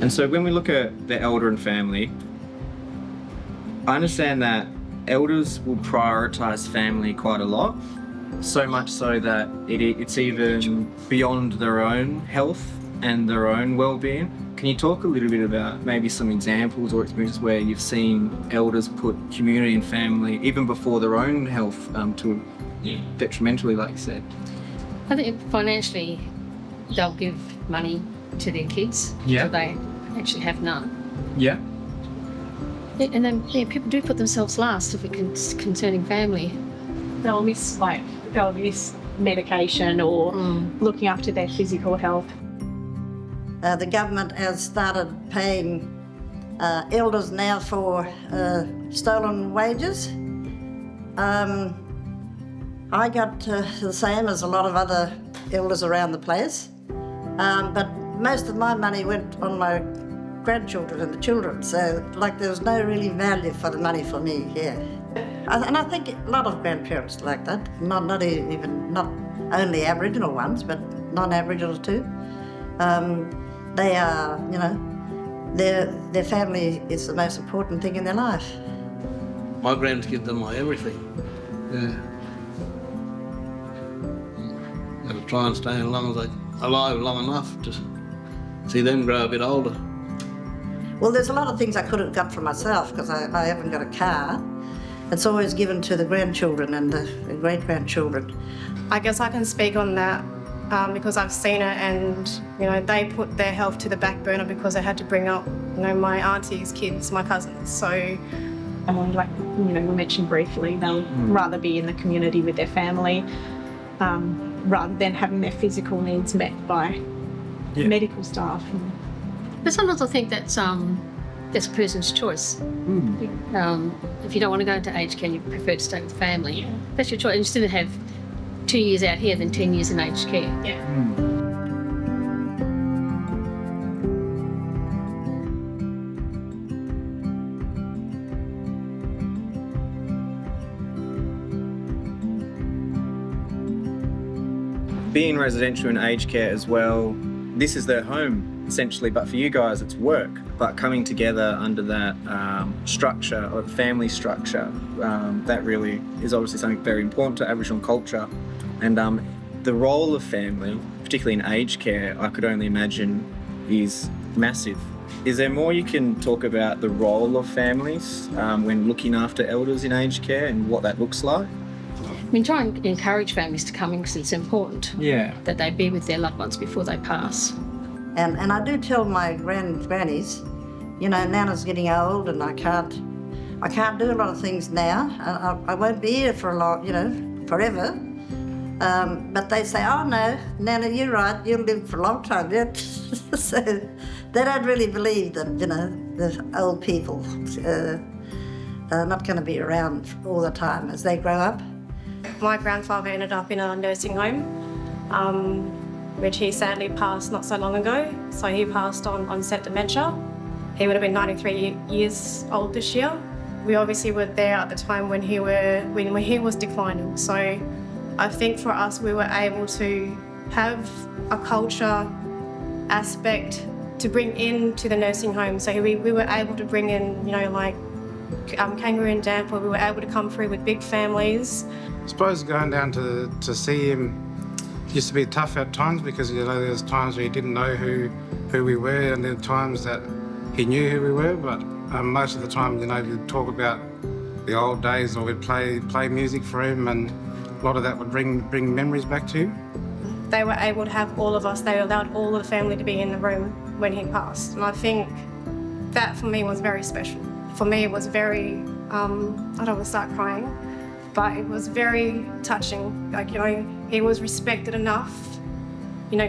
And so when we look at the elder and family, I understand that elders will prioritise family quite a lot, so much so that it's even beyond their own health and their own well-being. Can you talk a little bit about maybe some examples or experiences where you've seen elders put community and family, even before their own health, to detrimentally, like you said? I think financially they'll give money to their kids, so they actually have none. Yeah. And then people do put themselves last if it's concerning family. They'll miss medication or looking after their physical health. The government has started paying elders now for stolen wages. I got the same as a lot of other elders around the place, but most of my money went on my grandchildren and the children, so there was no really value for the money for me here. And I think a lot of grandparents like that, not only Aboriginal ones, but non-Aboriginal too. They are, their family is the most important thing in their life. My grandkids are my everything. Yeah. Got to try and stay alive long enough to see them grow a bit older. Well, there's a lot of things I could have got for myself because I haven't got a car. It's always given to the grandchildren and the great-grandchildren. I guess I can speak on that because I've seen it, and they put their health to the back burner because they had to bring up my auntie's kids, my cousins. So we mentioned briefly, they'll rather be in the community with their family rather than having their physical needs met by medical staff. But sometimes I think that's a person's choice. If you don't want to go into aged care, you prefer to stay with family. That's your choice. And you still have 2 years out here than 10 years in aged care. Yeah. Being residential in aged care as well, this is their home essentially, but for you guys it's work. But coming together under that structure or family structure, that really is obviously something very important to Aboriginal culture. And the role of family, particularly in aged care, I could only imagine is massive. Is there more you can talk about the role of families when looking after elders in aged care and what that looks like? I mean, try and encourage families to come in because it's important that they be with their loved ones before they pass. And I do tell my grannies, Nana's getting old and I can't do a lot of things now. I won't be here for a long, forever. But they say, oh no, Nana, you're right, you'll live for a long time yet. So they don't really believe that, the old people are not going to be around all the time as they grow up. My grandfather ended up in a nursing home, which he sadly passed not so long ago. So he passed on onset dementia. He would have been 93 years old this year. We obviously were there at the time when he was declining. So I think for us, we were able to have a culture aspect to bring into the nursing home. So we were able to bring in, Kangaroo and Damper, we were able to come through with big families. I suppose going down to see him used to be tough at times because, there's times where he didn't know who we were, and there were times that he knew who we were, but most of the time, we'd talk about the old days or we'd play music for him, and a lot of that would bring memories back to him. They were able to have all of us, they allowed all of the family to be in the room when he passed, and I think that for me was very special. For me it was very, I don't want to start crying, but it was very touching. He was respected enough,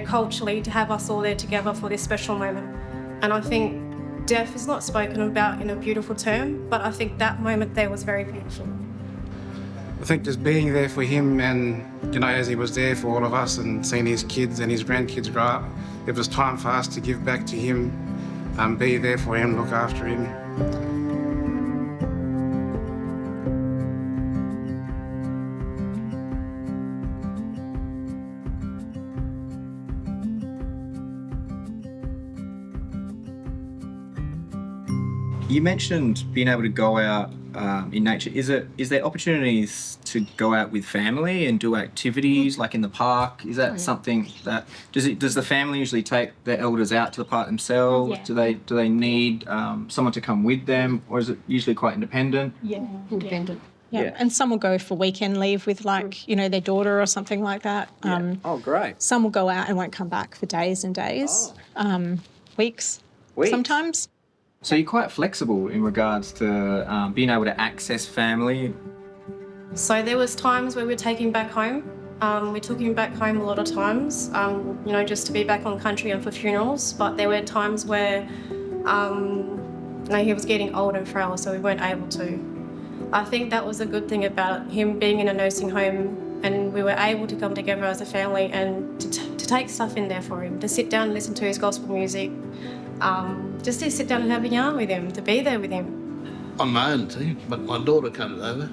culturally to have us all there together for this special moment. And I think death is not spoken about in a beautiful term, but I think that moment there was very beautiful. I think just being there for him and, as he was there for all of us and seeing his kids and his grandkids grow up, it was time for us to give back to him, be there for him, look after him. You mentioned being able to go out in nature. Is there opportunities to go out with family and do activities like in the park? Is that something that does the family usually take their elders out to the park themselves? Yeah. Do they need someone to come with them, or is it usually quite independent? Yeah. Independent. Yeah. Yeah. And some will go for weekend leave with their daughter or something like that. Oh, great. Some will go out and won't come back for days and days, weeks sometimes. So you're quite flexible in regards to being able to access family. So there was times where we were taking back home. We took him back home a lot of times, just to be back on country and for funerals. But there were times where he was getting old and frail, so we weren't able to. I think that was a good thing about him being in a nursing home, and we were able to come together as a family and to take stuff in there for him, to sit down and listen to his gospel music, just to sit down and have a yarn with him, to be there with him. On my own, see, but my daughter comes over.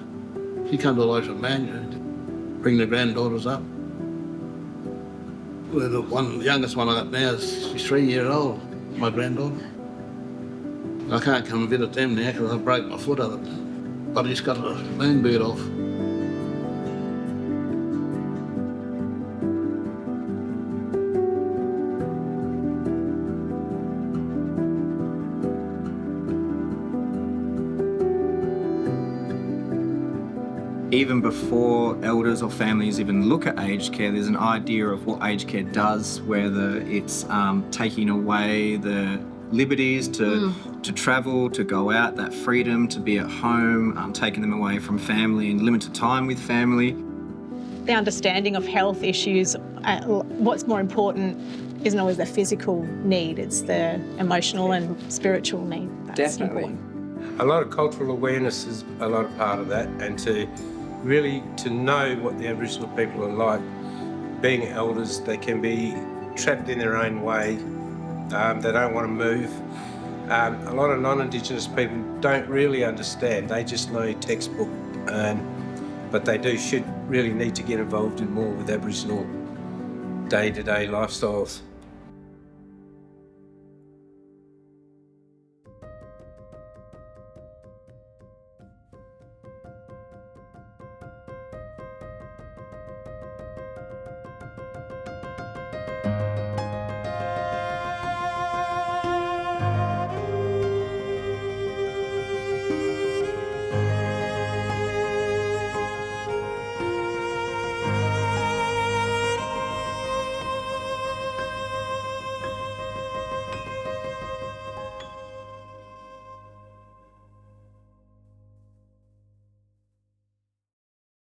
She comes all the way from Manjoo to bring the granddaughters up. Well, the youngest one I got now she's 3 years old, my granddaughter. I can't come and visit them now because I broke my foot of it. But I just got a moonbird off. Even before elders or families even look at aged care, there's an idea of what aged care does, whether it's taking away the liberties to travel, to go out, that freedom to be at home, taking them away from family and limited time with family. The understanding of health issues, what's more important isn't always the physical need, it's the emotional and spiritual need. That's Definitely. important. A lot of cultural awareness is a lot of part of that, and to know what the Aboriginal people are like. Being elders, they can be trapped in their own way. They don't want to move. A lot of non-Indigenous people don't really understand. They just know textbook, but they should really need to get involved in more with Aboriginal day-to-day lifestyles.